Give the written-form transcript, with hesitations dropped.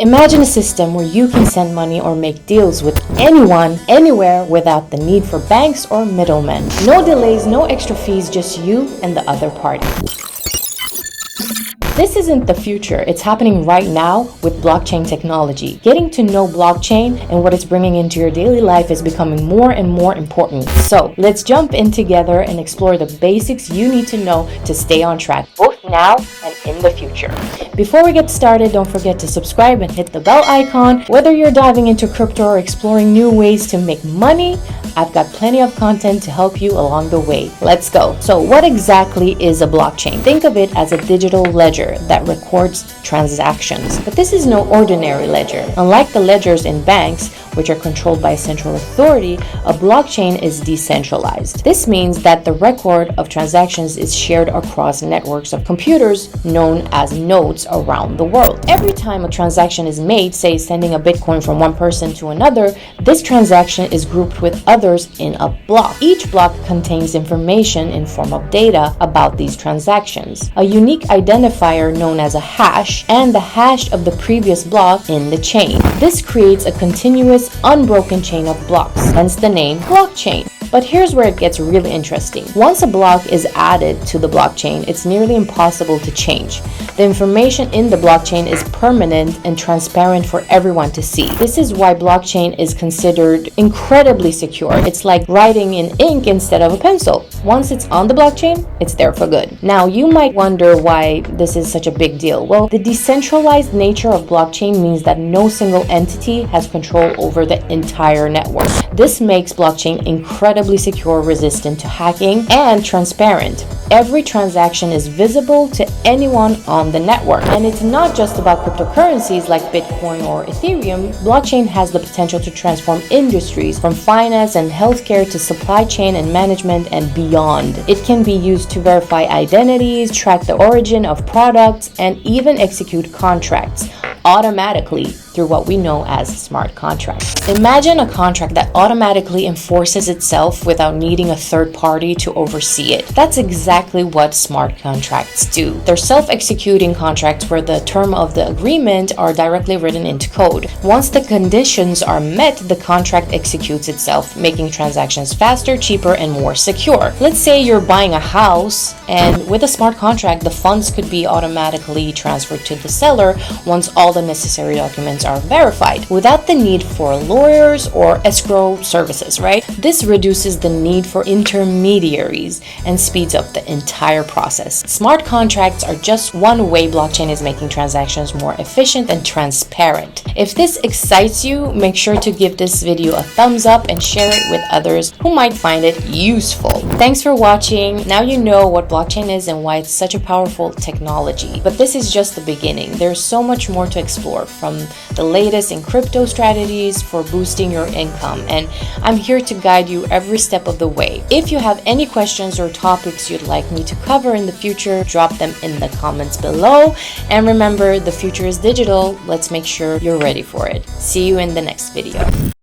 Imagine a system where you can send money or make deals with anyone, anywhere, without the need for banks or middlemen. No delays, no extra fees, just you and the other party. This isn't the future, it's happening right now with blockchain technology. Getting to know blockchain and what it's bringing into your daily life is becoming more and more important. So let's jump in together and explore the basics you need to know to stay on track, both now and in the future. Before we get started, don't forget to subscribe and hit the bell icon. Whether you're diving into crypto or exploring new ways to make money, I've got plenty of content to help you along the way. Let's go. So what exactly is a blockchain? Think of it as a digital ledger that records transactions. But this is no ordinary ledger. Unlike the ledgers in banks, which are controlled by a central authority, a blockchain is decentralized. This means that the record of transactions is shared across networks of computers known as nodes around the world. Every time a transaction is made, say sending a Bitcoin from one person to another, this transaction is grouped with others in a block. Each block contains information in form of data about these transactions, a unique identifier known as a hash, and the hash of the previous block in the chain. This creates a continuous, unbroken chain of blocks, hence the name blockchain. But here's where it gets really interesting. Once a block is added to the blockchain, it's nearly impossible to change. The information in the blockchain is permanent and transparent for everyone to see. This is why blockchain is considered incredibly secure. It's like writing in ink instead of a pencil. Once it's on the blockchain, it's there for good. Now, you might wonder why this is such a big deal. Well, the decentralized nature of blockchain means that no single entity has control over the entire network. This makes blockchain incredibly secure, resistant to hacking, and transparent. Every transaction is visible to anyone on the network. And it's not just about cryptocurrencies like Bitcoin or Ethereum. Blockchain has the potential to transform industries from finance and healthcare to supply chain and management and beyond. It can be used to verify identities, track the origin of products, and even execute contracts automatically through what we know as smart contracts. Imagine a contract that automatically enforces itself without needing a third party to oversee it. That's exactly what smart contracts do. They're self-executing contracts where the term of the agreement are directly written into code. Once the conditions are met, the contract executes itself, making transactions faster, cheaper, and more secure. Let's say you're buying a house, and with a smart contract, the funds could be automatically transferred to the seller once all the necessary documents are verified, without the need for lawyers or escrow services, right? This reduces the need for intermediaries and speeds up the entire process. Smart contracts are just one way blockchain is making transactions more efficient and transparent. If this excites you, make sure to give this video a thumbs up and share it with others who might find it useful. Thanks for watching. Now you know what blockchain is and why it's such a powerful technology. But this is just the beginning. There's so much more to explore, from the latest in crypto strategies for boosting your income, and I'm here to guide you every step of the way. If you have any questions or topics you'd like me to cover in the future, drop them in the comments below. And remember, the future is digital. Let's make sure you're ready for it. See you in the next video.